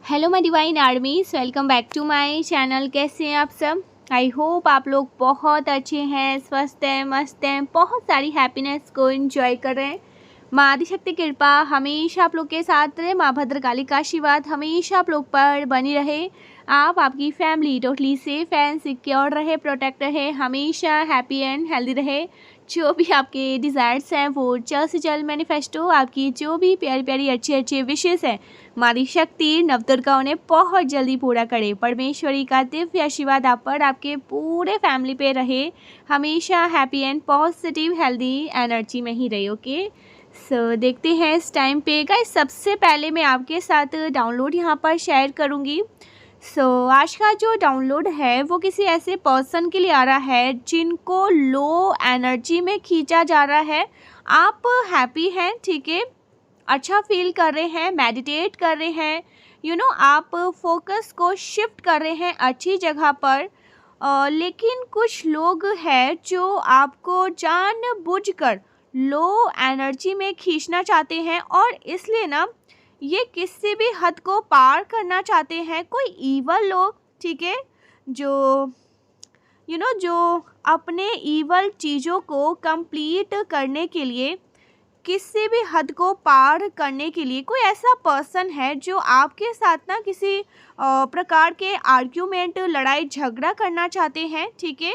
Hello my divine armies, welcome back to my channel. कैसे हैं आप सब? आई होप आप लोग बहुत अच्छे हैं, स्वस्थ हैं, मस्त हैं, बहुत सारी हैप्पीनेस को एंजॉय कर रहे हैं। माँ आदिशक्ति कृपा हमेशा आप लोग के साथ रहे, माँ भद्रकाली का आशीर्वाद हमेशा आप लोग पर बनी रहे। आप आपकी family totally safe and secure रहे, प्रोटेक्ट रहे, हमेशा हैप्पी एंड हेल्दी रहे। जो भी आपके डिज़ायर्स हैं वो जल्द से जल्द मैनिफेस्ट हो। आपकी जो भी प्यारी प्यारी अच्छे अच्छे विशेष हैं माँ शक्ति नवदुर्गा उन्हें बहुत जल्दी पूरा करे। परमेश्वरी का दिव्य आशीर्वाद आप पर, आपके पूरे फैमिली पे रहे, हमेशा happy and positive healthy energy में ही रहे। ओके सो देखते हैं इस टाइम पे गाइस। सबसे पहले मैं आपके साथ डाउनलोड यहाँ पर शेयर करूँगी। आज का जो डाउनलोड है वो किसी ऐसे पर्सन के लिए आ रहा है जिनको लो एनर्जी में खींचा जा रहा है। आप हैप्पी हैं, ठीक है, अच्छा फील कर रहे हैं, मेडिटेट कर रहे हैं, आप फोकस को शिफ्ट कर रहे हैं अच्छी जगह पर। लेकिन कुछ लोग हैं जो आपको जानबूझकर लो एनर्जी में खींचना चाहते हैं और इसलिए ना ये किसी भी हद को पार करना चाहते हैं। कोई ईवल लोग, ठीक है, जो जो अपने ईवल चीज़ों को कंप्लीट करने के लिए, किसी भी हद को पार करने के लिए कोई ऐसा पर्सन है जो आपके साथ ना किसी प्रकार के आर्ग्यूमेंट, लड़ाई झगड़ा करना चाहते हैं, ठीक है,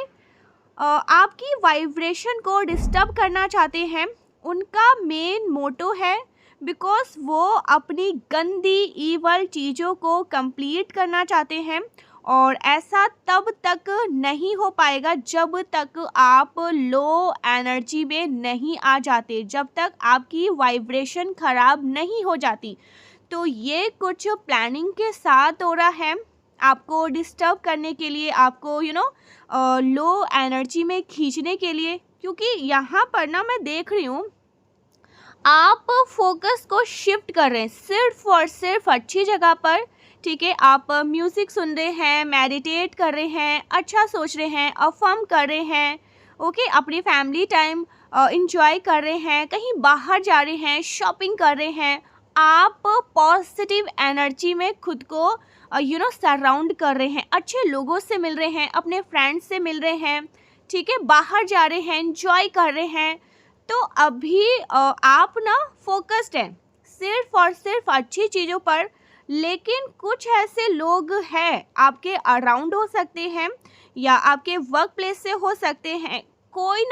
आपकी वाइब्रेशन को डिस्टर्ब करना चाहते हैं। उनका मेन मोटो है बिकॉज वो अपनी गंदी ईवल चीज़ों को कंप्लीट करना चाहते हैं और ऐसा तब तक नहीं हो पाएगा जब तक आप लो एनर्जी में नहीं आ जाते, जब तक आपकी वाइब्रेशन ख़राब नहीं हो जाती। तो ये कुछ प्लानिंग के साथ हो रहा है आपको डिस्टर्ब करने के लिए, आपको लो एनर्जी में खींचने के लिए। क्योंकि यहाँ पर ना मैं देख रही हूँ आप फोकस को शिफ्ट कर रहे हैं सिर्फ और सिर्फ अच्छी जगह पर, ठीक है। आप म्यूज़िक सुन रहे हैं, मेडिटेट कर रहे हैं, अच्छा सोच रहे हैं, अफर्म कर रहे हैं, ओके, अपनी फैमिली टाइम इंजॉय कर रहे हैं, कहीं बाहर जा रहे हैं, शॉपिंग कर रहे हैं। आप पॉजिटिव एनर्जी में खुद को सराउंड कर रहे हैं, अच्छे लोगों से मिल रहे हैं, अपने फ्रेंड्स से मिल रहे हैं, ठीक है, बाहर जा रहे हैं, इंजॉय कर रहे हैं। तो अभी आप ना फोकस्ड हैं सिर्फ और सिर्फ अच्छी चीज़ों पर। लेकिन कुछ ऐसे लोग हैं, आपके अराउंड हो सकते हैं या आपके वर्क प्लेस से हो सकते हैं, कोई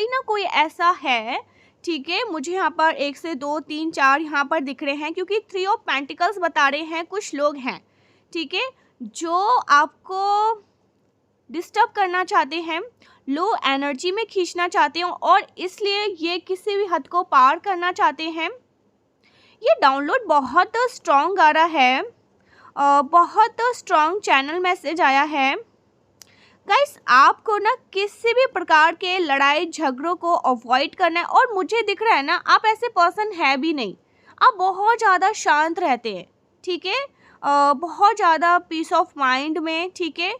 ना कोई ऐसा है, ठीक है। मुझे यहाँ पर 1 से 2 3 4 यहाँ पर दिख रहे हैं क्योंकि 3 ऑफ पेंटिकल्स बता रहे हैं। कुछ लोग हैं, ठीक है, जो आपको डिस्टर्ब करना चाहते हैं, लो एनर्जी में खींचना चाहते हैं और इसलिए ये किसी भी हद को पार करना चाहते हैं। ये डाउनलोड बहुत स्ट्रॉन्ग आ रहा है, बहुत स्ट्रॉन्ग चैनल मैसेज आया है गाइस। आपको ना किसी भी प्रकार के लड़ाई झगड़ों को अवॉइड करना है और मुझे दिख रहा है ना आप ऐसे पर्सन है भी नहीं। आप बहुत ज़्यादा शांत रहते हैं, ठीक है, बहुत ज़्यादा पीस ऑफ माइंड में, ठीक है।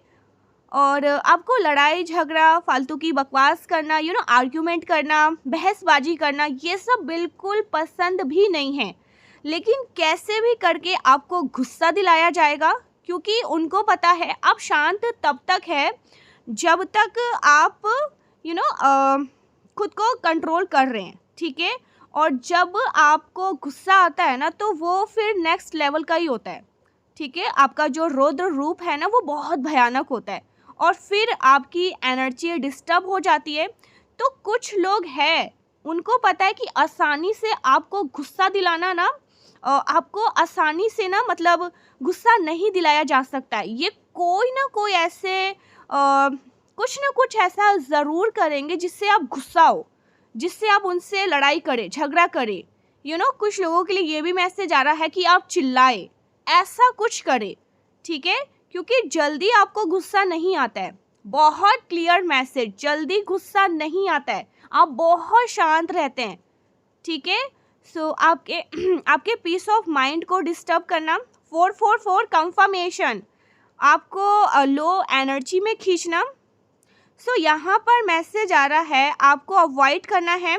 और आपको लड़ाई झगड़ा, फालतू की बकवास करना, आर्ग्यूमेंट करना, बहसबाजी करना, ये सब बिल्कुल पसंद भी नहीं है। लेकिन कैसे भी करके आपको गुस्सा दिलाया जाएगा क्योंकि उनको पता है आप शांत तब तक है जब तक आप खुद को कंट्रोल कर रहे हैं, ठीक है। और जब आपको गुस्सा आता है ना तो वो फिर नेक्स्ट लेवल का ही होता है, ठीक है। आपका जो रौद्र रूप है ना वो बहुत भयानक होता है और फिर आपकी एनर्जी डिस्टर्ब हो जाती है। तो कुछ लोग हैं, उनको पता है कि आसानी से आपको गुस्सा दिलाना ना, आपको आसानी से ना मतलब गुस्सा नहीं दिलाया जा सकता है। ये कोई ना कोई ऐसे कुछ ना कुछ ऐसा ज़रूर करेंगे जिससे आप गुस्सा हो, जिससे आप उनसे लड़ाई करें, झगड़ा करें। कुछ लोगों के लिए ये भी मैसेज आ रहा है कि आप चिल्लाए, ऐसा कुछ करें, ठीक है, क्योंकि जल्दी आपको गुस्सा नहीं आता है। बहुत क्लियर मैसेज, जल्दी गुस्सा नहीं आता है, आप बहुत शांत रहते हैं, ठीक है। आपके पीस ऑफ माइंड को डिस्टर्ब करना, 444 कंफर्मेशन, आपको लो एनर्जी में खींचना। यहाँ पर मैसेज आ रहा है आपको अवॉइड करना है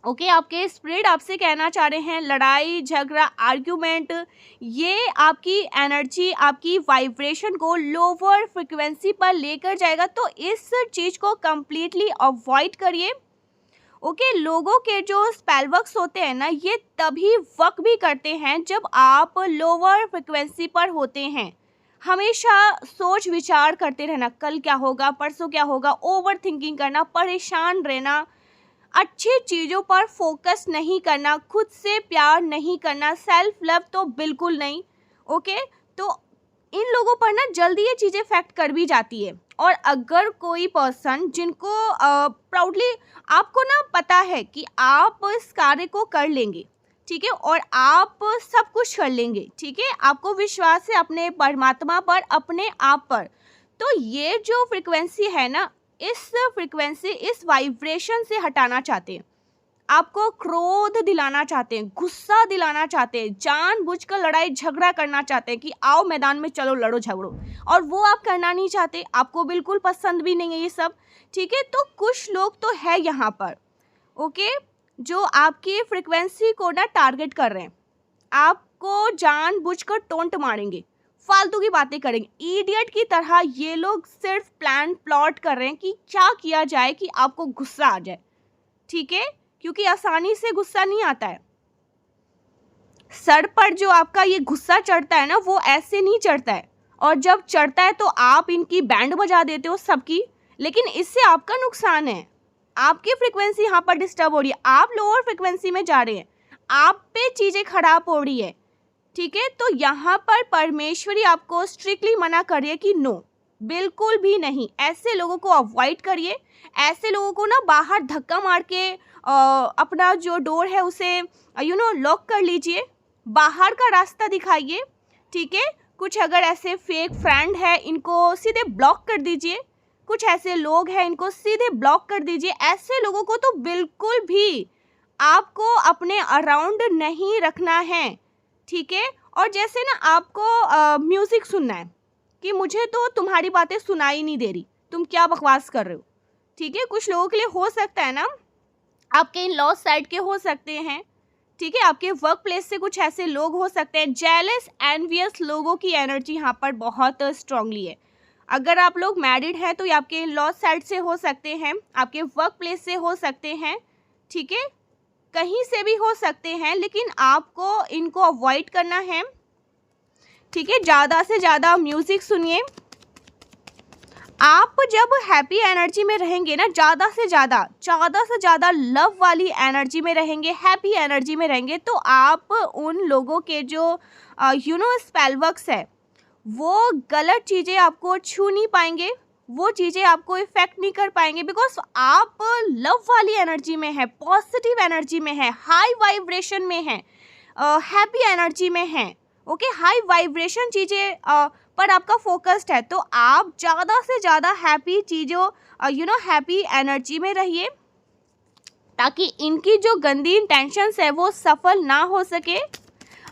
ओके आपके स्पिरिट आपसे कहना चाह रहे हैं लड़ाई झगड़ा आर्ग्यूमेंट, ये आपकी एनर्जी आपकी वाइब्रेशन को लोअर फ्रिक्वेंसी पर लेकर जाएगा। तो इस चीज़ को कम्प्लीटली अवॉइड करिए। ओके लोगों के जो स्पेल वर्क्स होते हैं ना, ये तभी वर्क भी करते हैं जब आप लोअर फ्रिक्वेंसी पर होते हैं। हमेशा सोच विचार करते रहना, कल क्या होगा, परसों क्या होगा, ओवर थिंकिंग करना, परेशान रहना, अच्छी चीज़ों पर फोकस नहीं करना, खुद से प्यार नहीं करना, सेल्फ लव तो बिल्कुल नहीं। ओके तो इन लोगों पर ना जल्दी ये चीज़ें इफेक्ट कर भी जाती है। और अगर कोई पर्सन जिनको प्राउडली आपको ना पता है कि आप इस कार्य को कर लेंगे, ठीक है, और आप सब कुछ कर लेंगे, ठीक है, आपको विश्वास है अपने परमात्मा पर, अपने आप पर, तो ये जो फ्रिक्वेंसी है ना, इस फ्रिक्वेंसी इस वाइब्रेशन से हटाना चाहते हैं, आपको क्रोध दिलाना चाहते हैं, गुस्सा दिलाना चाहते हैं, जानबूझकर लड़ाई झगड़ा करना चाहते हैं कि आओ मैदान में चलो लड़ो झगड़ो, और वो आप करना नहीं चाहते, आपको बिल्कुल पसंद भी नहीं है ये सब, ठीक है। तो कुछ लोग तो है यहाँ पर, ओके, जो आपकी फ्रिक्वेंसी को ना टारगेट कर रहे हैं, आपको जानबूझकर टोंट मारेंगे, फालतू की बातें करेंगे, इडियट की तरह ये लोग सिर्फ प्लान प्लॉट कर रहे हैं कि क्या किया जाए कि आपको गुस्सा आ जाए, ठीक है, क्योंकि आसानी से गुस्सा नहीं आता है। सर पर जो आपका ये गुस्सा चढ़ता है ना, वो ऐसे नहीं चढ़ता है, और जब चढ़ता है तो आप इनकी बैंड बजा देते हो सबकी, लेकिन इससे आपका नुकसान है, आपकी फ्रिक्वेंसी यहाँ पर डिस्टर्ब हो रही है, आप लोअर फ्रिक्वेंसी में जा रहे हैं, आप पे चीज़ें खराब हो रही है, ठीक है। तो यहाँ पर परमेश्वरी आपको स्ट्रिक्टली मना कर रही है कि नो, बिल्कुल भी नहीं, ऐसे लोगों को अवॉइड करिए, ऐसे लोगों को ना बाहर धक्का मार के अपना जो डोर है उसे लॉक कर लीजिए, बाहर का रास्ता दिखाइए, ठीक है। कुछ अगर ऐसे फेक फ्रेंड है इनको सीधे ब्लॉक कर दीजिए, कुछ ऐसे लोग हैं इनको सीधे ब्लॉक कर दीजिए, ऐसे लोगों को तो बिल्कुल भी आपको अपने अराउंड नहीं रखना है, ठीक है। और जैसे ना आपको म्यूज़िक सुनना है कि मुझे तो तुम्हारी बातें सुनाई नहीं दे रही, तुम क्या बकवास कर रहे हो, ठीक है। कुछ लोगों के लिए हो सकता है ना, आपके इन लॉस साइड के हो सकते हैं, ठीक है, आपके वर्क प्लेस से कुछ ऐसे लोग हो सकते हैं, जेलस एनवियस लोगों की एनर्जी यहाँ पर बहुत स्ट्रांगली है। अगर आप लोग मैरिड हैं तो ये आपके इन लॉस साइड से हो सकते हैं, आपके वर्क प्लेस से हो सकते हैं, ठीक है, कहीं से भी हो सकते हैं, लेकिन आपको इनको अवॉइड करना है, ठीक है। ज़्यादा से ज़्यादा म्यूज़िक सुनिए। आप जब हैप्पी एनर्जी में रहेंगे ना, ज़्यादा से ज़्यादा लव वाली एनर्जी में रहेंगे, हैप्पी एनर्जी में रहेंगे, तो आप उन लोगों के जो स्पेल वर्क्स है, वो गलत चीज़ें आपको छू नहीं पाएंगे, वो चीज़ें आपको इफ़ेक्ट नहीं कर पाएंगे, बिकॉज आप लव वाली एनर्जी में है, पॉजिटिव एनर्जी में है, हाई वाइब्रेशन में है, हैप्पी एनर्जी में है, ओके, हाई वाइब्रेशन चीज़ें पर आपका फोकस्ड है। तो आप ज़्यादा से ज़्यादा हैप्पी चीज़ों हैप्पी एनर्जी में रहिए, ताकि इनकी जो गंदी इंटेंशंस है वो सफल ना हो सके।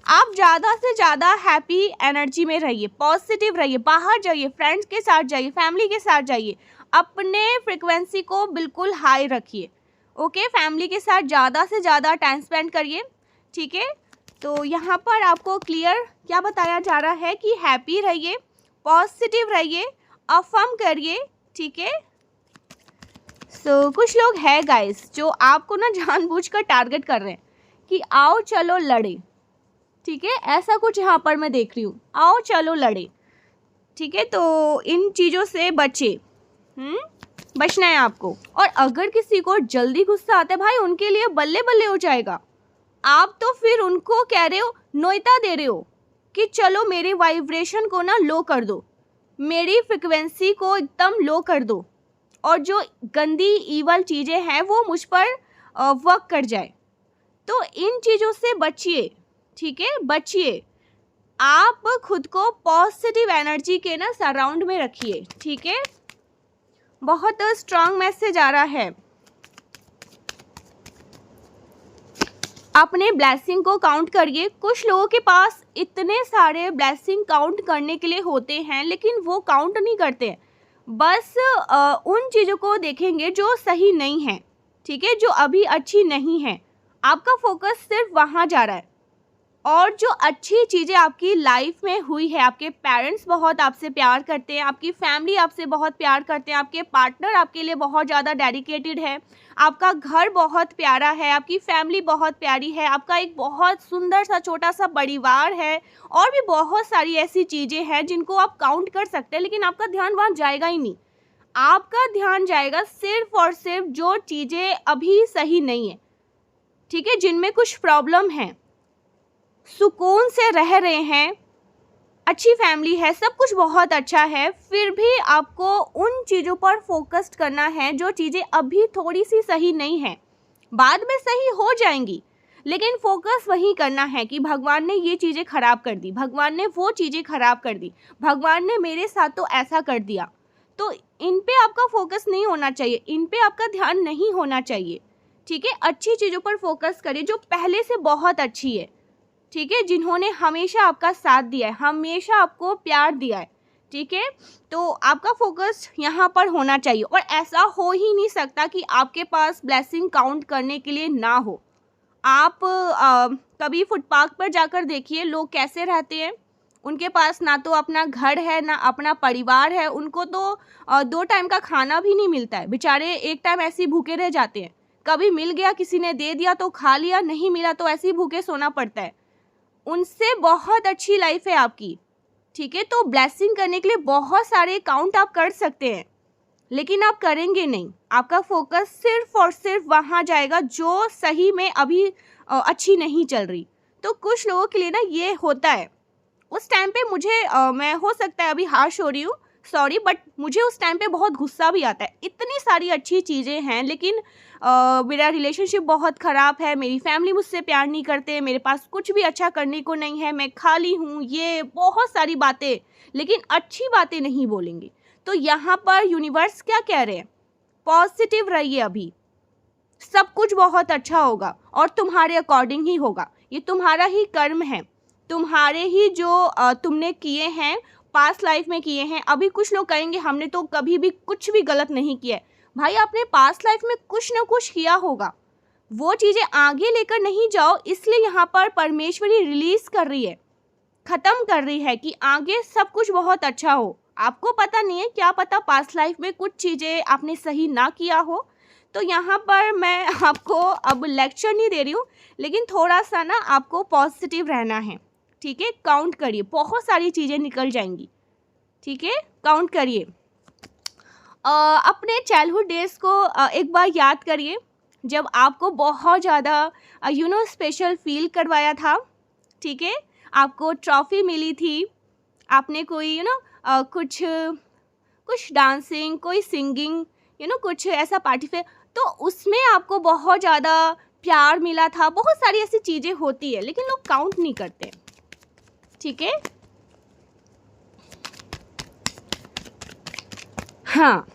आप ज़्यादा से ज़्यादा हैप्पी एनर्जी में रहिए, पॉजिटिव रहिए, बाहर जाइए, फ्रेंड्स के साथ जाइए, फैमिली के साथ जाइए, अपने फ्रिक्वेंसी को बिल्कुल हाई रखिए, ओके, फैमिली के साथ ज़्यादा से ज़्यादा टाइम स्पेंड करिए, ठीक है। तो यहाँ पर आपको क्लियर क्या बताया जा रहा है कि हैप्पी रहिए, पॉजिटिव रहिए, अफर्म करिए, ठीक है। सो कुछ लोग हैं गाइस जो आपको ना जानबूझकर टारगेट कर रहे हैं कि आओ चलो लड़े, ठीक है, ऐसा कुछ यहाँ पर मैं देख रही हूँ, आओ चलो लड़े, ठीक है। तो इन चीज़ों से बचे, बचना है आपको। और अगर किसी को जल्दी गुस्सा आता है भाई, उनके लिए बल्ले बल्ले हो जाएगा, आप तो फिर उनको कह रहे हो, नोयता दे रहे हो कि चलो मेरे वाइब्रेशन को ना लो कर दो, मेरी फ्रिक्वेंसी को एकदम लो कर दो, और जो गंदी ईवल चीज़ें हैं वो मुझ पर वर्क कर जाए। तो इन चीज़ों से बचिए, ठीक है, बचिए। आप खुद को पॉजिटिव एनर्जी के ना सराउंड में रखिए, ठीक है। बहुत स्ट्रांग मैसेज आ रहा है। अपने ब्लेसिंग को काउंट करिए। कुछ लोगों के पास इतने सारे ब्लेसिंग काउंट करने के लिए होते हैं, लेकिन वो काउंट नहीं करते हैं, बस उन चीज़ों को देखेंगे जो सही नहीं है, ठीक है, जो अभी अच्छी नहीं है, आपका फोकस सिर्फ वहाँ जा रहा है। और जो अच्छी चीज़ें आपकी लाइफ में हुई है, आपके पेरेंट्स बहुत आपसे प्यार करते हैं, आपकी फैमिली आपसे बहुत प्यार करते हैं, आपके पार्टनर आपके लिए बहुत ज़्यादा डेडिकेटेड है, आपका घर बहुत प्यारा है, आपकी फैमिली बहुत प्यारी है, आपका एक बहुत सुंदर सा छोटा सा परिवार है, और भी बहुत सारी ऐसी चीज़ें हैं जिनको आप काउंट कर सकते हैं, लेकिन आपका ध्यान वहाँ जाएगा ही नहीं। आपका ध्यान जाएगा सिर्फ और सिर्फ जो चीज़ें अभी सही नहीं है, ठीक है, जिनमें कुछ प्रॉब्लम है, सुकून से रह रहे हैं, अच्छी फैमिली है, सब कुछ बहुत अच्छा है, फिर भी आपको उन चीज़ों पर फोकस्ड करना है जो चीज़ें अभी थोड़ी सी सही नहीं है, बाद में सही हो जाएंगी, लेकिन फोकस वही करना है कि भगवान ने ये चीज़ें ख़राब कर दी, भगवान ने वो चीज़ें ख़राब कर दी, भगवान ने मेरे साथ तो ऐसा कर दिया। तो इन पे आपका फोकस नहीं होना चाहिए, इन पे आपका ध्यान नहीं होना चाहिए, ठीक है। अच्छी चीज़ों पर फोकस करिए जो पहले से बहुत अच्छी है, ठीक है, जिन्होंने हमेशा आपका साथ दिया है, हमेशा आपको प्यार दिया है, ठीक है। तो आपका फोकस यहाँ पर होना चाहिए, और ऐसा हो ही नहीं सकता कि आपके पास ब्लेसिंग काउंट करने के लिए ना हो। आप कभी फुटपाथ पर जाकर देखिए लोग कैसे रहते हैं। उनके पास ना तो अपना घर है, ना अपना परिवार है, उनको तो 2 टाइम का खाना भी नहीं मिलता है, बेचारे एक टाइम ऐसे ही भूखे रह जाते हैं। कभी मिल गया, किसी ने दे दिया तो खा लिया, नहीं मिला तो ऐसे ही भूखे सोना पड़ता है। उनसे बहुत अच्छी लाइफ है आपकी, ठीक है। तो ब्लेसिंग करने के लिए बहुत सारे काउंट आप कर सकते हैं, लेकिन आप करेंगे नहीं। आपका फोकस सिर्फ और सिर्फ वहाँ जाएगा जो सही में अभी अच्छी नहीं चल रही। तो कुछ लोगों के लिए ना ये होता है, उस टाइम पे मुझे मैं हो सकता है अभी हार्श हो रही हूँ, सॉरी, बट मुझे उस टाइम पे बहुत गुस्सा भी आता है। इतनी सारी अच्छी चीज़ें हैं, लेकिन मेरा रिलेशनशिप बहुत ख़राब है, मेरी फैमिली मुझसे प्यार नहीं करते, मेरे पास कुछ भी अच्छा करने को नहीं है, मैं खाली हूँ, ये बहुत सारी बातें, लेकिन अच्छी बातें नहीं बोलेंगे। तो यहाँ पर यूनिवर्स क्या कह रहे हैं, पॉजिटिव रहिए, अभी सब कुछ बहुत अच्छा होगा और तुम्हारे अकॉर्डिंग ही होगा। ये तुम्हारा ही कर्म है, तुम्हारे ही जो तुमने किए हैं, पास्ट लाइफ में किए हैं। अभी कुछ लोग कहेंगे हमने तो कभी भी कुछ भी गलत नहीं किया है। भाई, आपने पास्ट लाइफ में कुछ ना कुछ किया होगा, वो चीज़ें आगे लेकर नहीं जाओ, इसलिए यहाँ पर परमेश्वरी रिलीज कर रही है, ख़त्म कर रही है कि आगे सब कुछ बहुत अच्छा हो। आपको पता नहीं है, क्या पता पास्ट लाइफ में कुछ चीज़ें आपने सही ना किया हो। तो यहाँ पर मैं आपको अब लेक्चर नहीं दे रही हूँ, लेकिन थोड़ा सा ना आपको पॉजिटिव रहना है, ठीक है। काउंट करिए, बहुत सारी चीज़ें निकल जाएंगी, ठीक है। काउंट करिए, अपने चाइल्डहुड डेज़ को एक बार याद करिए, जब आपको बहुत ज़्यादा स्पेशल फील करवाया था, ठीक है। आपको ट्रॉफ़ी मिली थी, आपने कोई कुछ डांसिंग, कोई सिंगिंग, कुछ ऐसा पार्टिसिपेट, तो उसमें आपको बहुत ज़्यादा प्यार मिला था। बहुत सारी ऐसी चीज़ें होती है, लेकिन लोग काउंट नहीं करते, ठीक है। हाँ,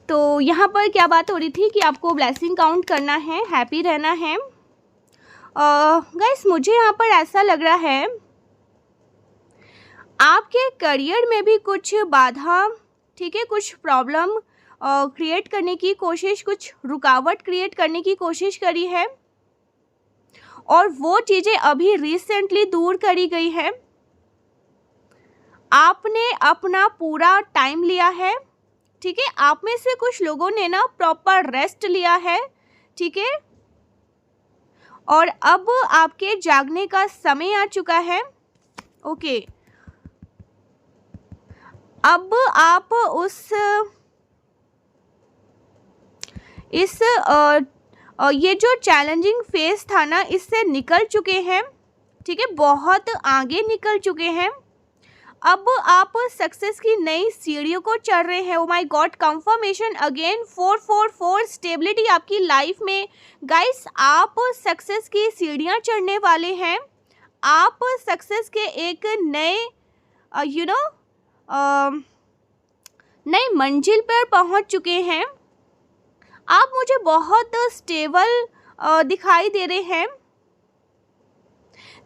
तो यहाँ पर क्या बात हो रही थी कि आपको ब्लेसिंग काउंट करना है, हैप्पी रहना है। गाइस, मुझे यहाँ पर ऐसा लग रहा है आपके करियर में भी कुछ बाधा, ठीक है, कुछ प्रॉब्लम क्रिएट करने की कोशिश, कुछ रुकावट क्रिएट करने की कोशिश करी है, और वो चीज़ें अभी रिसेंटली दूर करी गई है। आपने अपना पूरा टाइम लिया है, ठीक है। आप में से कुछ लोगों ने ना प्रॉपर रेस्ट लिया है, ठीक है, और अब आपके जागने का समय आ चुका है, ओके। अब आप ये जो चैलेंजिंग फेस था ना, इससे निकल चुके हैं, ठीक है, बहुत आगे निकल चुके हैं। अब आप सक्सेस की नई सीढ़ियों को चढ़ रहे हैं। Oh my God, confirmation again, 444 stability आपकी लाइफ में। गाइस, आप सक्सेस की सीढ़ियां चढ़ने वाले हैं। आप सक्सेस के एक नए नई मंजिल पर पहुंच चुके हैं। आप मुझे बहुत स्टेबल दिखाई दे रहे हैं।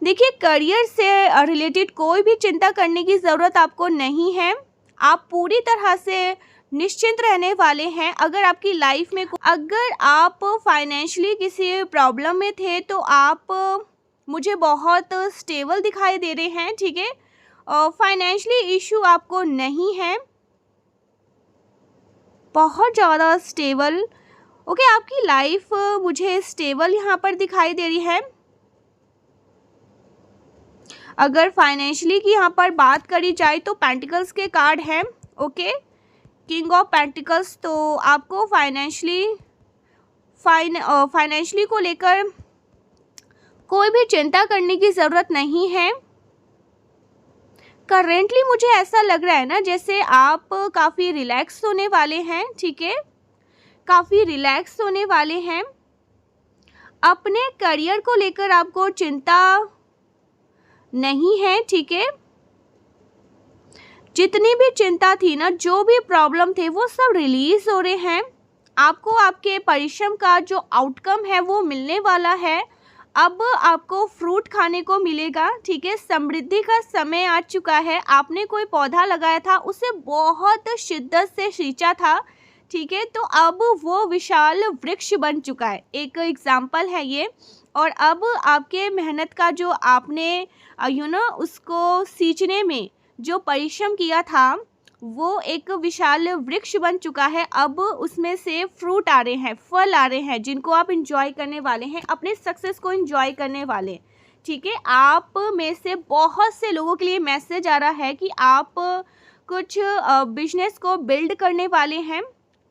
देखिए, करियर से रिलेटेड कोई भी चिंता करने की ज़रूरत आपको नहीं है। आप पूरी तरह से निश्चिंत रहने वाले हैं। अगर आपकी लाइफ में अगर आप फाइनेंशियली किसी प्रॉब्लम में थे तो आप मुझे बहुत स्टेबल दिखाई दे रहे हैं, ठीक है। फाइनेंशियली इशू आपको नहीं है, बहुत ज़्यादा स्टेबल। ओके, आपकी लाइफ मुझे स्टेबल यहाँ पर दिखाई दे रही है। अगर फाइनेंशियली की यहाँ पर बात करी जाए तो पेंटिकल्स के कार्ड हैं, ओके, किंग ऑफ पेंटिकल्स। तो आपको फाइनेंशियली को लेकर कोई भी चिंता करने की ज़रूरत नहीं है। करेंटली मुझे ऐसा लग रहा है ना जैसे आप काफ़ी रिलैक्स होने वाले हैं, ठीक है, काफ़ी रिलैक्स होने वाले हैं। अपने करियर को लेकर आपको चिंता नहीं है, ठीक है। जितनी भी चिंता थी ना, जो भी प्रॉब्लम थे, वो सब रिलीज हो रहे हैं। आपको आपके परिश्रम का जो आउटकम है वो मिलने वाला है। अब आपको फ्रूट खाने को मिलेगा, ठीक है। समृद्धि का समय आ चुका है। आपने कोई पौधा लगाया था, उसे बहुत शिद्दत से सींचा था, ठीक है, तो अब वो विशाल वृक्ष बन चुका है। एक एग्जाम्पल है ये। और अब आपके मेहनत का जो आपने उसको सींचने में जो परिश्रम किया था वो एक विशाल वृक्ष बन चुका है। अब उसमें से फ्रूट आ रहे हैं, फल आ रहे हैं, जिनको आप इंजॉय करने वाले हैं, अपने सक्सेस को इंजॉय करने वाले, ठीक है। आप में से बहुत से लोगों के लिए मैसेज आ रहा है कि आप कुछ बिजनेस को बिल्ड करने वाले हैं,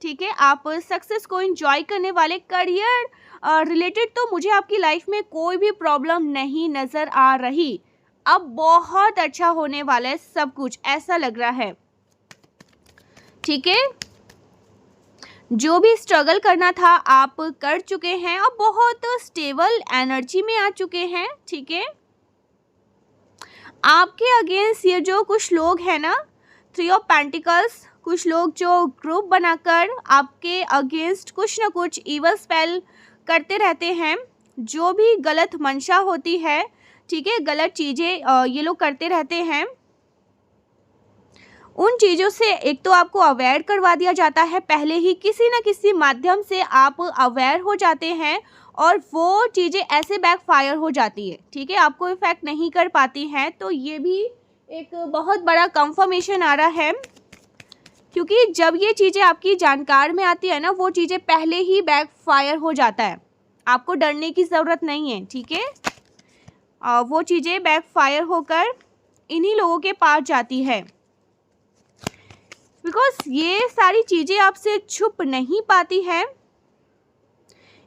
ठीक है। आप सक्सेस को इंजॉय करने वाले। करियर रिलेटेड तो मुझे आपकी लाइफ में कोई भी प्रॉब्लम नहीं नज़र आ रही। अब बहुत अच्छा होने वाला है सब कुछ, ऐसा लग रहा है, ठीक है। जो भी स्ट्रगल करना था आप कर चुके हैं, अब बहुत स्टेबल एनर्जी में आ चुके हैं, ठीक है। आपके अगेंस्ट ये जो कुछ लोग हैं ना, 3 ऑफ पेंटिकल्स, कुछ लोग जो ग्रुप बनाकर आपके अगेंस्ट कुछ ना कुछ इवल स्पेल करते रहते हैं। जो भी गलत मंशा होती है, ठीक है, गलत चीज़ें ये लोग करते रहते हैं। उन चीज़ों से एक तो आपको अवेयर करवा दिया जाता है, पहले ही किसी न किसी माध्यम से आप अवेयर हो जाते हैं और वो चीज़ें ऐसे बैकफायर हो जाती है, ठीक है, आपको इफ़ेक्ट नहीं कर पाती हैं। तो ये भी एक बहुत बड़ा कंफर्मेशन आ रहा है, क्योंकि जब ये चीज़ें आपकी जानकार में आती है ना, वो चीज़ें पहले ही बैकफायर हो जाता है। आपको डरने की ज़रूरत नहीं है, ठीक है। वो चीज़ें बैकफायर होकर इन्हीं लोगों के पास जाती है, बिकॉज ये सारी चीज़ें आपसे छुप नहीं पाती हैं।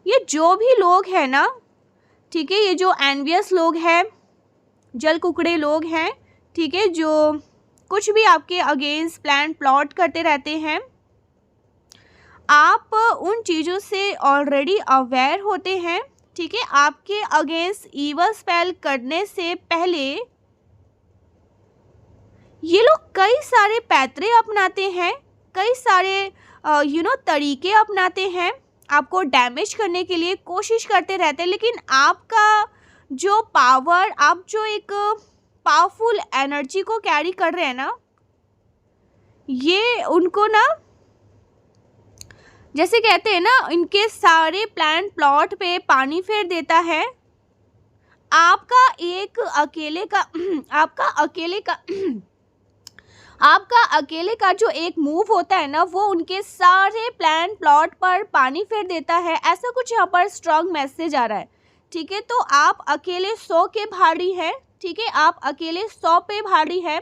ये जो भी लोग हैं ना, ठीक है, ये जो एनवियस लोग हैं, जल कुकड़े लोग हैं, ठीक है, जो कुछ भी आपके अगेंस्ट प्लान प्लॉट करते रहते हैं, आप उन चीज़ों से ऑलरेडी अवेयर होते हैं, ठीक है। आपके अगेंस्ट ईवल स्पेल करने से पहले ये लोग कई सारे पैतरे अपनाते हैं, कई सारे तरीके अपनाते हैं, आपको डैमेज करने के लिए कोशिश करते रहते हैं। लेकिन आपका जो पावर, आप जो एक पावरफुल एनर्जी को कैरी कर रहे हैं ना, ये उनको ना, जैसे कहते हैं ना, इनके सारे प्लान प्लॉट पे पानी फेर देता है। आपका अकेले का जो एक मूव होता है ना, वो उनके सारे प्लान प्लॉट पर पानी फेर देता है। ऐसा कुछ यहाँ पर स्ट्रॉन्ग मैसेज आ रहा है, ठीक है। तो आप अकेले 100 के भारी हैं, ठीक है, आप अकेले 100 पे भारी है।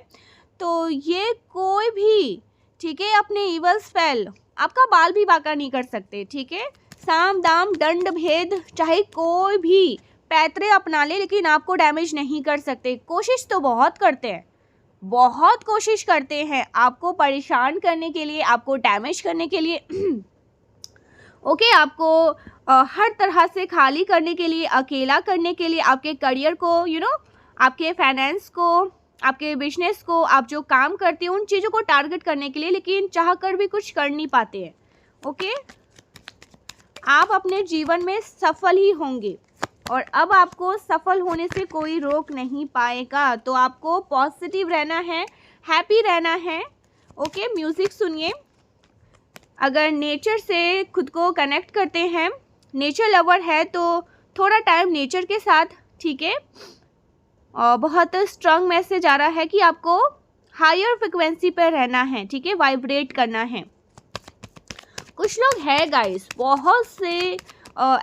तो ये कोई भी, ठीक है, अपने इवल स्पेल आपका बाल भी बांका नहीं कर सकते, ठीक है। साम दाम दंड भेद चाहे कोई भी पैतरे अपना ले, लेकिन आपको डैमेज नहीं कर सकते। कोशिश तो बहुत करते हैं, बहुत कोशिश करते हैं आपको परेशान करने के लिए, आपको डैमेज करने के लिए ओके, आपको हर तरह से खाली करने के लिए, अकेला करने के लिए, आपके करियर को आपके फाइनेंस को, आपके बिजनेस को, आप जो काम करते हैं उन चीज़ों को टारगेट करने के लिए, लेकिन चाह कर भी कुछ कर नहीं पाते हैं। ओके, आप अपने जीवन में सफल ही होंगे और अब आपको सफल होने से कोई रोक नहीं पाएगा। तो आपको पॉजिटिव रहना है, हैप्पी रहना है। ओके, म्यूज़िक सुनिए। अगर नेचर से खुद को कनेक्ट करते हैं, नेचर लवर है तो थोड़ा टाइम नेचर के साथ, ठीक है। और बहुत स्ट्रांग मैसेज आ रहा है कि आपको हायर फ्रिक्वेंसी पर रहना है, ठीक है, वाइब्रेट करना है। कुछ लोग हैं गाइस, बहुत से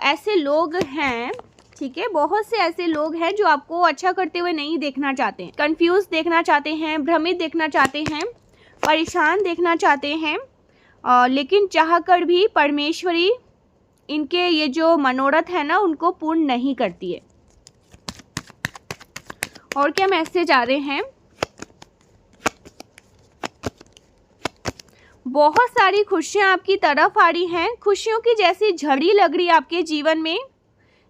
ऐसे लोग हैं, ठीक है, बहुत से ऐसे लोग हैं जो आपको अच्छा करते हुए नहीं देखना चाहते, कंफ्यूज देखना चाहते हैं, भ्रमित देखना चाहते हैं, परेशान देखना चाहते हैं, लेकिन चाहकर भी परमेश्वरी इनके ये जो मनोरथ है ना उनको पूर्ण नहीं करती है। और क्या मैसेज आ रहे हैं? बहुत सारी खुशियां आपकी तरफ आ रही हैं, खुशियों की जैसी झड़ी लग रही है आपके जीवन में,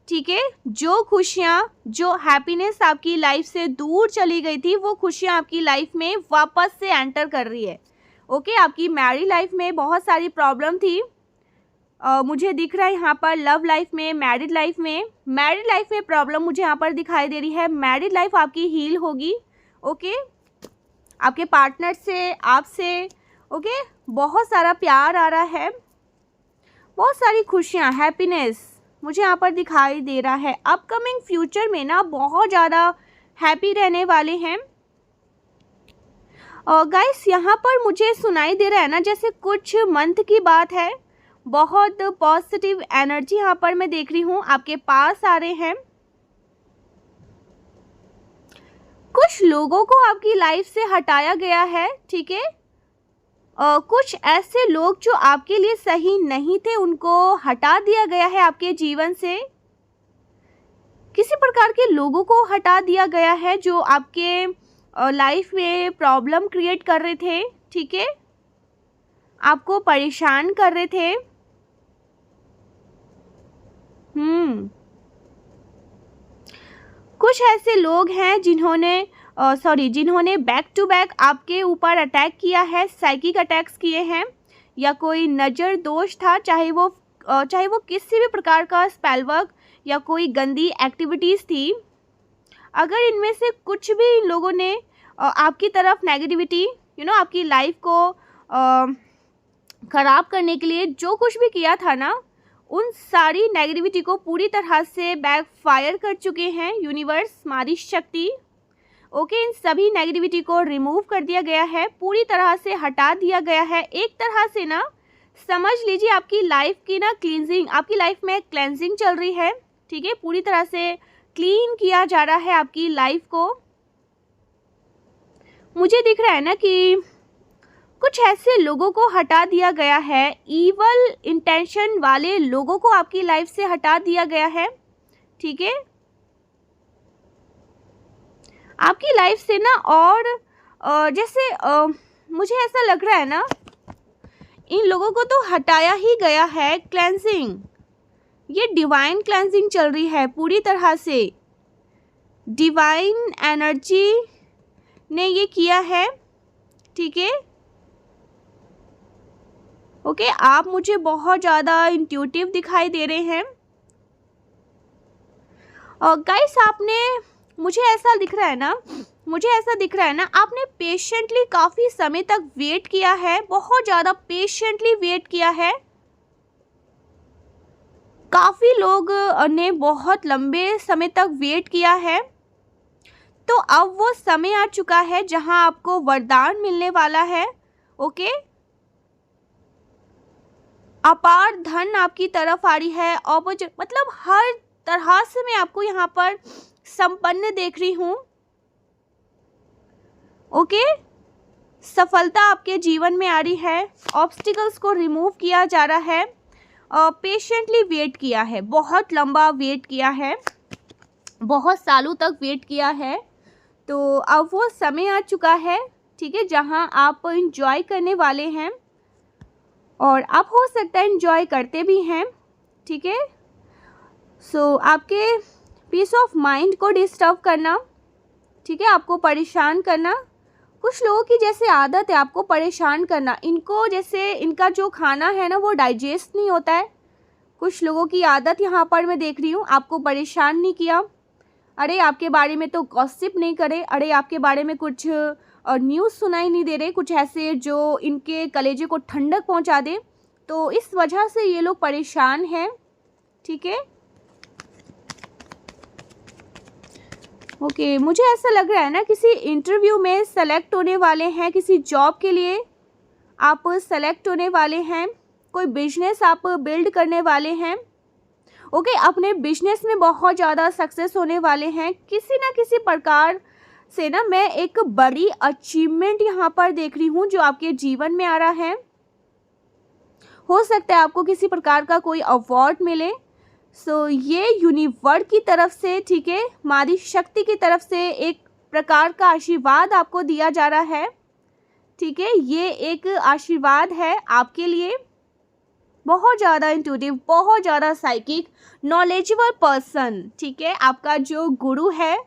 ठीक है। जो खुशियां, जो हैप्पीनेस आपकी लाइफ से दूर चली गई थी, वो खुशियां आपकी लाइफ में वापस से एंटर कर रही है। ओके, आपकी मैरिड लाइफ में बहुत सारी प्रॉब्लम थी, मुझे दिख रहा है यहाँ पर लव लाइफ में, मैरिड लाइफ में प्रॉब्लम मुझे यहाँ पर दिखाई दे रही है। मैरिड लाइफ आपकी हील होगी, ओके, आपके पार्टनर से, आपसे, ओके, बहुत सारा प्यार आ रहा है, बहुत सारी खुशियाँ, हैप्पीनेस मुझे यहाँ पर दिखाई दे रहा है। अपकमिंग फ्यूचर में ना बहुत ज़्यादा हैप्पी रहने वाले हैं। और गाइस यहाँ पर मुझे सुनाई दे रहा है ना जैसे कुछ मंथ की बात है, बहुत पॉजिटिव एनर्जी यहाँ पर मैं देख रही हूँ आपके पास आ रहे हैं। कुछ लोगों को आपकी लाइफ से हटाया गया है, ठीक है। कुछ ऐसे लोग जो आपके लिए सही नहीं थे उनको हटा दिया गया है आपके जीवन से। किसी प्रकार के लोगों को हटा दिया गया है जो आपके लाइफ में प्रॉब्लम क्रिएट कर रहे थे, ठीक है, आपको परेशान कर रहे थे। कुछ ऐसे लोग हैं जिन्होंने बैक टू बैक आपके ऊपर अटैक किया है, साइकिक अटैक्स किए हैं, या कोई नज़र दोष था, चाहे वो किसी भी प्रकार का स्पेल वर्क या कोई गंदी एक्टिविटीज़ थी। अगर इनमें से कुछ भी इन लोगों ने आपकी तरफ नेगेटिविटी, आपकी लाइफ को ख़राब करने के लिए जो कुछ भी किया था ना, उन सारी नेगेटिविटी को पूरी तरह से बैकफायर कर चुके हैं यूनिवर्स, मारी शक्ति। ओके, इन सभी नेगेटिविटी को रिमूव कर दिया गया है, पूरी तरह से हटा दिया गया है। एक तरह से ना समझ लीजिए आपकी लाइफ की ना क्लींजिंग, आपकी लाइफ में क्लेंजिंग चल रही है, ठीक है, पूरी तरह से क्लीन किया जा रहा है आपकी लाइफ को। मुझे दिख रहा है ना कि कुछ ऐसे लोगों को हटा दिया गया है, ईवल इंटेंशन वाले लोगों को आपकी लाइफ से हटा दिया गया है, ठीक है। आपकी लाइफ से ना और जैसे मुझे ऐसा लग रहा है ना इन लोगों को तो हटाया ही गया है। क्लेंजिंग, ये डिवाइन क्लेंजिंग चल रही है पूरी तरह से, डिवाइन एनर्जी ने ये किया है, ठीक है। ओके, आप मुझे बहुत ज़्यादा इंट्यूटिव दिखाई दे रहे हैं। और गाइस मुझे ऐसा दिख रहा है ना आपने पेशेंटली काफ़ी समय तक वेट किया है, बहुत ज़्यादा पेशेंटली वेट किया है। काफ़ी लोग ने बहुत लंबे समय तक वेट किया है, तो अब वो समय आ चुका है जहां आपको वरदान मिलने वाला है। ओके, अपार धन आपकी तरफ आ रही है, मतलब हर तरह से मैं आपको यहाँ पर संपन्न देख रही हूँ। ओके, सफलता आपके जीवन में आ रही है, ऑब्स्टिकल्स को रिमूव किया जा रहा है, पेशेंटली वेट किया है, बहुत लंबा वेट किया है, बहुत सालों तक वेट किया है, तो अब वो समय आ चुका है, ठीक है, जहाँ आप इंजॉय करने वाले हैं और आप हो सकता है इंजॉय करते भी हैं, ठीक है। सो आपके पीस ऑफ माइंड को डिस्टर्ब करना, ठीक है, आपको परेशान करना, कुछ लोगों की जैसे आदत है आपको परेशान करना, इनको जैसे इनका जो खाना है ना वो डाइजेस्ट नहीं होता है। कुछ लोगों की आदत यहाँ पर मैं देख रही हूँ, आपको परेशान नहीं किया, अरे आपके बारे में तो गॉसिप नहीं करे, अरे आपके बारे में कुछ न्यूज़ सुनाई नहीं दे रहे, कुछ ऐसे जो इनके कलेजे को ठंडक पहुँचा दे, तो इस वजह से ये लोग परेशान हैं, ठीक है। ओके, मुझे ऐसा लग रहा है ना किसी इंटरव्यू में सेलेक्ट होने वाले हैं, किसी जॉब के लिए आप सेलेक्ट होने वाले हैं, कोई बिजनेस आप बिल्ड करने वाले हैं। ओके, अपने बिजनेस में बहुत ज़्यादा सक्सेस होने वाले हैं। किसी ना किसी प्रकार से ना मैं एक बड़ी अचीवमेंट यहाँ पर देख रही हूँ जो आपके जीवन में आ रहा है। हो सकता है आपको किसी प्रकार का कोई अवार्ड मिले। सो ये यूनिवर्स की तरफ से, ठीक है, मादी शक्ति की तरफ से एक प्रकार का आशीर्वाद आपको दिया जा रहा है, ठीक है। ये एक आशीर्वाद है आपके लिए। बहुत ज़्यादा इंट्यूटिव, बहुत ज़्यादा साइकिक, नॉलेजेबल पर्सन, ठीक है। आपका जो गुरु है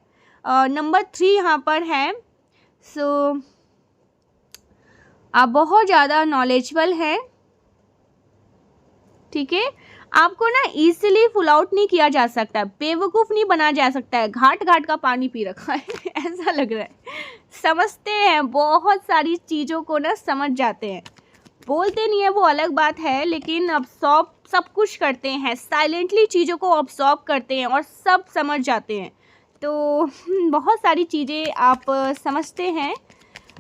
नंबर 3 यहाँ पर है। सो आप बहुत ज़्यादा नॉलेजेबल हैं, ठीक है। आपको ना इजीली फुल आउट नहीं किया जा सकता, बेवकूफ़ नहीं बना जा सकता है। घाट घाट का पानी पी रखा है ऐसा लग रहा है। समझते हैं, बहुत सारी चीज़ों को ना समझ जाते हैं। बोलते नहीं है वो अलग बात है, लेकिन अब्सॉर्ब सब कुछ करते हैं, साइलेंटली चीज़ों को अब्सॉर्ब करते हैं और सब समझ जाते हैं। तो बहुत सारी चीज़ें आप समझते हैं,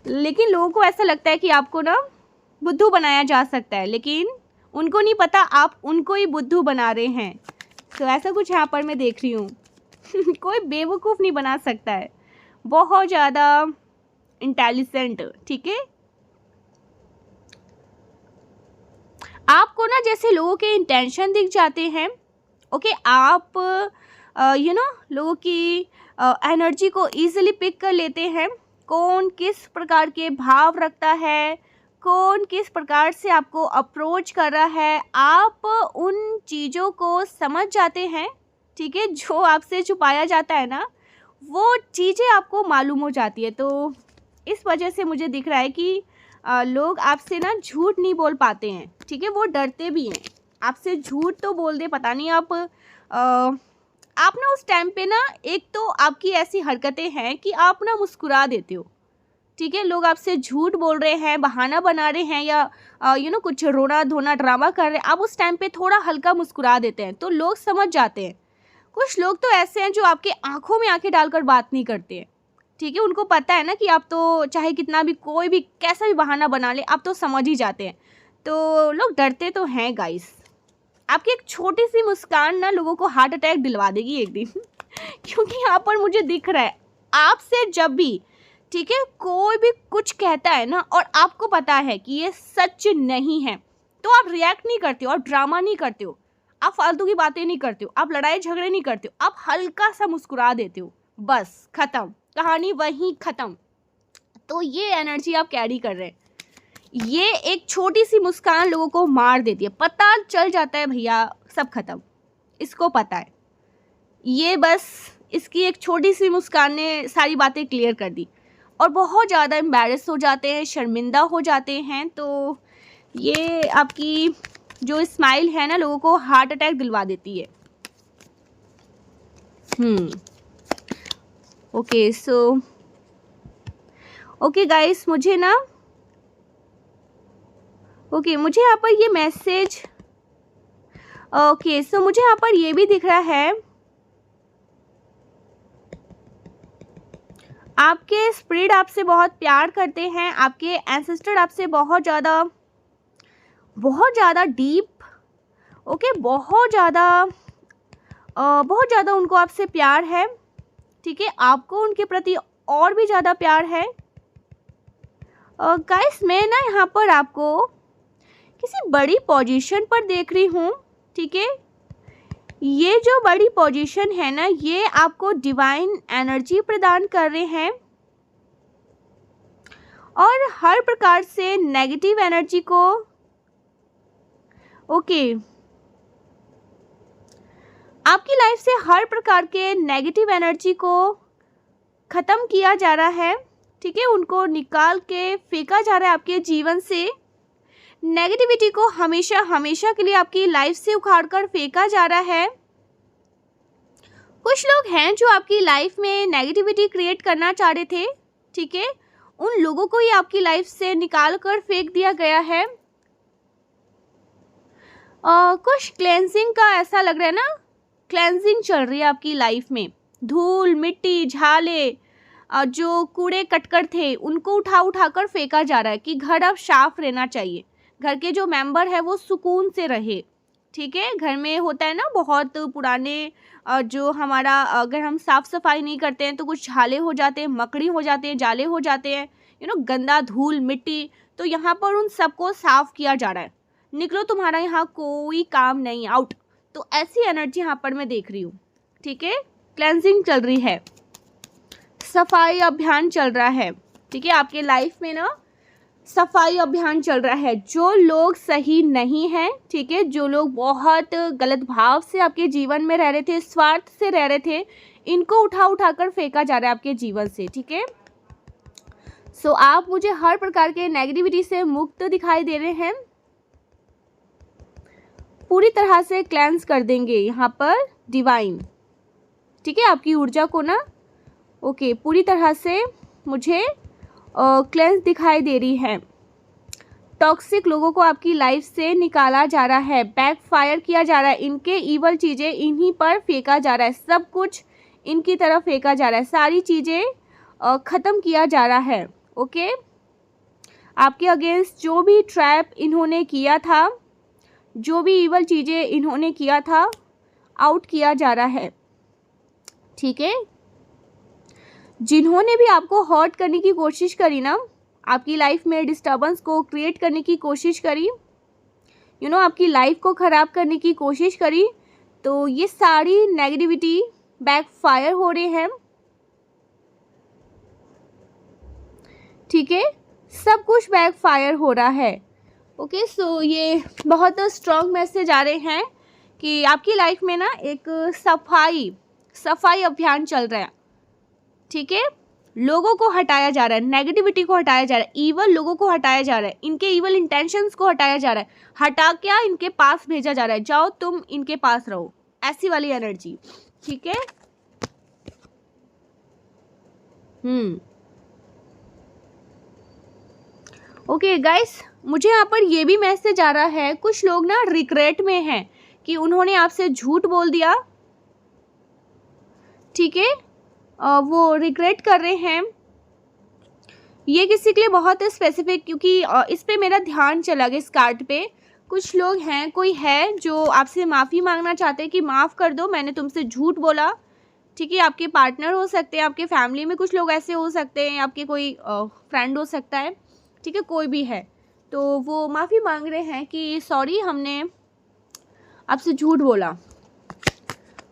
लेकिन लोगों को ऐसा लगता है कि आपको ना बुद्धू बनाया जा सकता है, लेकिन उनको नहीं पता आप उनको ही बुद्धू बना रहे हैं। तो ऐसा कुछ यहाँ पर मैं देख रही हूँ कोई बेवकूफ़ नहीं बना सकता है, बहुत ज़्यादा इंटेलिजेंट, ठीक है। आपको ना जैसे लोगों के इंटेंशन दिख जाते हैं। ओके, आप लोगों की एनर्जी को इजीली पिक कर लेते हैं। कौन किस प्रकार के भाव रखता है, कौन किस प्रकार से आपको अप्रोच कर रहा है, आप उन चीज़ों को समझ जाते हैं, ठीक है। जो आपसे छुपाया जाता है ना, वो चीज़ें आपको मालूम हो जाती है। तो इस वजह से मुझे दिख रहा है कि लोग आपसे ना झूठ नहीं बोल पाते हैं, ठीक है। वो डरते भी हैं आपसे। झूठ तो बोल दे, पता नहीं आप ना उस टाइम पे ना, एक तो आपकी ऐसी हरकतें हैं कि आप ना मुस्कुरा देते हो, ठीक है। लोग आपसे झूठ बोल रहे हैं, बहाना बना रहे हैं, या कुछ रोना धोना ड्रामा कर रहे हैं, आप उस टाइम पे थोड़ा हल्का मुस्कुरा देते हैं तो लोग समझ जाते हैं। कुछ लोग तो ऐसे हैं जो आपके आंखों में आंखें डालकर बात नहीं करते हैं, ठीक है। उनको पता है ना कि आप तो चाहे कितना भी, कोई भी कैसा भी बहाना बना ले, आप तो समझ ही जाते हैं। तो लोग डरते तो हैं गाइस। आपकी एक छोटी सी मुस्कान ना लोगों को हार्ट अटैक दिलवा देगी एक दिन क्योंकि यहाँ पर मुझे दिख रहा है आपसे जब भी, ठीक है, कोई भी कुछ कहता है ना और आपको पता है कि ये सच नहीं है, तो आप रिएक्ट नहीं करते हो और ड्रामा नहीं करते हो, आप फालतू की बातें नहीं करते हो, आप लड़ाई झगड़े नहीं करते हो, आप हल्का सा मुस्कुरा देते हो, बस खत्म, कहानी वहीं खत्म। तो ये एनर्जी आप कैरी कर रहे हैं। ये एक छोटी सी मुस्कान लोगों को मार देती है, पता चल जाता है भैया सब खत्म, इसको पता है। ये बस इसकी एक छोटी सी मुस्कान ने सारी बातें क्लियर कर दी और बहुत ज़्यादा एम्बैरेस हो जाते हैं, शर्मिंदा हो जाते हैं। तो ये आपकी जो स्माइल है ना, लोगों को हार्ट अटैक दिलवा देती है। ओके, सो ओके गाइस, मुझे ना मुझे यहाँ पर ये मैसेज, ओके, सो मुझे यहाँ पर ये भी दिख रहा है, आपके स्पिरिट आपसे बहुत प्यार करते हैं, आपके एंसेस्टर आपसे बहुत ज़्यादा डीप, ओके, बहुत ज़्यादा उनको आपसे प्यार है, ठीक है। आपको उनके प्रति और भी ज़्यादा प्यार है। गाइस, मैं ना यहाँ पर आपको किसी बड़ी पोजीशन पर देख रही हूँ, ठीक है। ये जो बड़ी पोजीशन है ना, ये आपको डिवाइन एनर्जी प्रदान कर रहे हैं और हर प्रकार से नेगेटिव एनर्जी को, ओके, आपकी लाइफ से हर प्रकार के नेगेटिव एनर्जी को ख़त्म किया जा रहा है, ठीक है। उनको निकाल के फेंका जा रहा है आपके जीवन से। नेगेटिविटी को हमेशा हमेशा के लिए आपकी लाइफ से उखाड़कर फेंका जा रहा है। कुछ लोग हैं जो आपकी लाइफ में नेगेटिविटी क्रिएट करना चाह रहे थे, ठीक है। उन लोगों को ही आपकी लाइफ से निकाल कर फेंक दिया गया है। कुछ क्लेंजिंग का ऐसा लग रहा है ना, क्लेंजिंग चल रही है आपकी लाइफ में। धूल मिट्टी झाले जो कूड़े कटकर थे उनको उठा उठा कर फेंका जा रहा है कि घर अब साफ रहना चाहिए, घर के जो मेंबर है वो सुकून से रहे। ठीक है, घर में होता है ना बहुत पुराने जो हमारा, अगर हम साफ सफाई नहीं करते हैं तो कुछ झाले हो जाते हैं, मकड़ी हो जाते हैं, जाले हो जाते हैं, गंदा धूल मिट्टी। तो यहाँ पर उन सबको साफ किया जा रहा है, निकलो तुम्हारा यहाँ कोई काम नहीं, आउट। तो ऐसी एनर्जी यहाँ पर मैं देख रही हूँ। ठीक है, क्लेंजिंग चल रही है, सफाई अभियान चल रहा है। ठीक है, आपके लाइफ में ना सफाई अभियान चल रहा है। जो लोग सही नहीं हैं, ठीक है, जो लोग बहुत गलत भाव से आपके जीवन में रह रहे थे, स्वार्थ से रह रहे थे, इनको उठा उठा कर फेंका जा रहा है आपके जीवन से। ठीक है, सो आप मुझे हर प्रकार के नेगेटिविटी से मुक्त दिखाई दे रहे हैं, पूरी तरह से क्लेंस कर देंगे यहाँ पर डिवाइन। ठीक है, आपकी ऊर्जा को ना ओके पूरी तरह से मुझे क्लेंस दिखाई दे रही है। टॉक्सिक लोगों को आपकी लाइफ से निकाला जा रहा है, बैकफायर किया जा रहा है, इनके ईवल चीज़ें इन्हीं पर फेंका जा रहा है, सब कुछ इनकी तरफ फेंका जा रहा है, सारी चीज़ें ख़त्म किया जा रहा है। ओके, आपके अगेंस्ट जो भी ट्रैप इन्होंने किया था, जो भी ईवल चीज़ें इन्होंने किया था, आउट किया जा रहा है। ठीक है, जिन्होंने भी आपको हर्ट करने की कोशिश करी ना, आपकी लाइफ में डिस्टर्बेंस को क्रिएट करने की कोशिश करी, आपकी लाइफ को ख़राब करने की कोशिश करी, तो ये सारी नेगेटिविटी बैकफायर हो रहे हैं। ठीक है, सब कुछ बैकफायर हो रहा है। ओके, सो ये बहुत स्ट्रॉन्ग मैसेज आ रहे हैं कि आपकी लाइफ में ना एक सफाई अभियान चल रहा है। ठीक है, लोगों को हटाया जा रहा है, नेगेटिविटी को हटाया जा रहा है, ईवल लोगों को हटाया जा रहा है, इनके ईवल इंटेंशंस को हटाया जा रहा है, हटा क्या इनके पास भेजा जा रहा है, जाओ तुम इनके पास रहो, ऐसी वाली एनर्जी। ठीक है, ओके गाइस, मुझे यहाँ पर ये भी मैसेज आ रहा है, कुछ लोग ना रिग्रेट में हैं कि उन्होंने आपसे झूठ बोल दिया। ठीक है, वो रिग्रेट कर रहे हैं। ये किसी के लिए बहुत स्पेसिफिक, क्योंकि इस पे मेरा ध्यान चला गया इस कार्ड पे। कुछ लोग हैं, कोई है जो आपसे माफ़ी मांगना चाहते हैं कि माफ़ कर दो, मैंने तुमसे झूठ बोला। ठीक है, आपके पार्टनर हो सकते हैं, आपके फैमिली में कुछ लोग ऐसे हो सकते हैं, आपके कोई फ्रेंड हो सकता है। ठीक है, कोई भी है, तो वो माफ़ी मांग रहे हैं कि सॉरी, हमने आपसे झूठ बोला।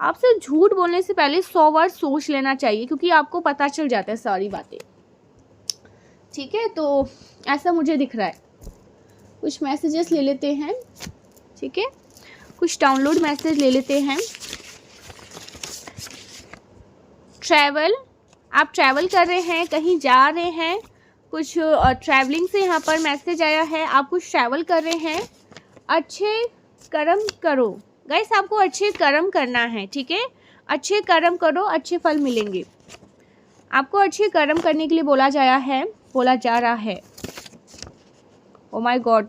आपसे झूठ बोलने से पहले 100 बार सोच लेना चाहिए, क्योंकि आपको पता चल जाता है सारी बातें। ठीक है, तो ऐसा मुझे दिख रहा है। कुछ मैसेजेस ले लेते हैं। ठीक है, कुछ डाउनलोड मैसेज ले लेते हैं। ट्रैवल, आप ट्रैवल कर रहे हैं, कहीं जा रहे हैं, कुछ ट्रैवलिंग से यहाँ पर मैसेज आया है। आप कुछ ट्रैवल कर रहे हैं, अच्छे कर्म करो गाइस, आपको अच्छे कर्म करना है। ठीक है, अच्छे कर्म करो, अच्छे फल मिलेंगे। आपको अच्छे कर्म करने के लिए बोला जा रहा है। Oh my God,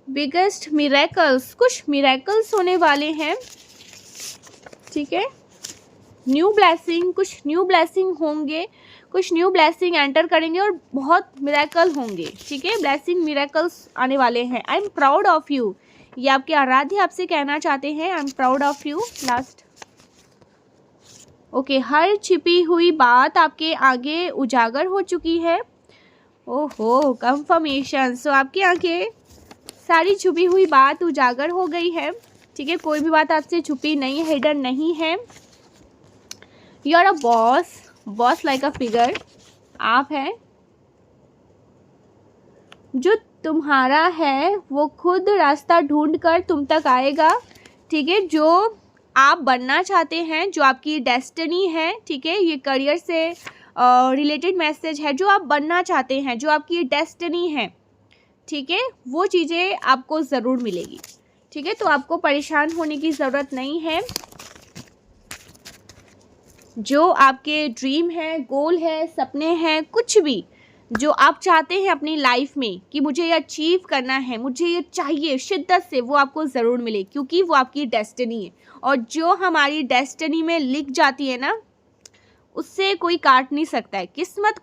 biggest miracles, कुछ मिरेकल्स होने वाले हैं। ठीक है, न्यू ब्लेसिंग, कुछ न्यू ब्लेसिंग होंगे, कुछ न्यू ब्लेसिंग एंटर करेंगे और बहुत मिरेकल होंगे। ठीक है, ब्लेसिंग मिरेकल्स आने वाले हैं। I am proud of you, ये आपके आराध्य आपसे कहना चाहते हैं, I am proud of you. Last okay, हर छिपी हुई बात आपके आगे उजागर हो चुकी है। ओहो, कंफर्मेशन। सो आपके आगे सारी छुपी हुई बात उजागर हो गई है। ठीक है, कोई भी बात आपसे छुपी नहीं, हिडन नहीं है। You are a boss like a figure. आप हैं, जो तुम्हारा है वो खुद रास्ता ढूंढकर तुम तक आएगा। ठीक है, जो आप बनना चाहते हैं, जो आपकी डेस्टिनी है। ठीक है, ये करियर से रिलेटेड मैसेज है। जो आप बनना चाहते हैं, जो आपकी डेस्टिनी है, ठीक है, वो चीज़ें आपको ज़रूर मिलेगी। ठीक है, तो आपको परेशान होने की ज़रूरत नहीं है। जो आपके ड्रीम है, गोल है, सपने हैं, कुछ भी जो आप चाहते हैं अपनी लाइफ में कि मुझे ये अचीव करना है, मुझे ये चाहिए शिद्दत से, वो आपको ज़रूर मिले, क्योंकि वो आपकी डेस्टिनी है। और जो हमारी डेस्टिनी में लिख जाती है ना, उससे कोई काट नहीं सकता है। किस्मत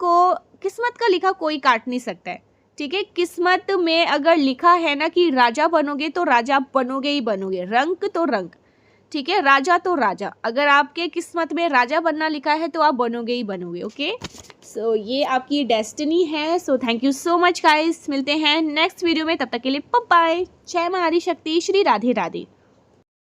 का लिखा कोई काट नहीं सकता है, ठीक है। किस्मत में अगर लिखा है ना कि राजा बनोगे तो राजा बनोगे ही बनोगे, रंक तो रंक, ठीक है, राजा तो राजा। अगर आपके किस्मत में राजा बनना लिखा है तो आप बनोगे ही बनोगे। ओके, सो ये आपकी डेस्टिनी है। So thank you so much guys, मिलते हैं नेक्स्ट वीडियो में, तब तक के लिए बाय बाय। जय मां आदि शक्ति, श्री राधे राधे।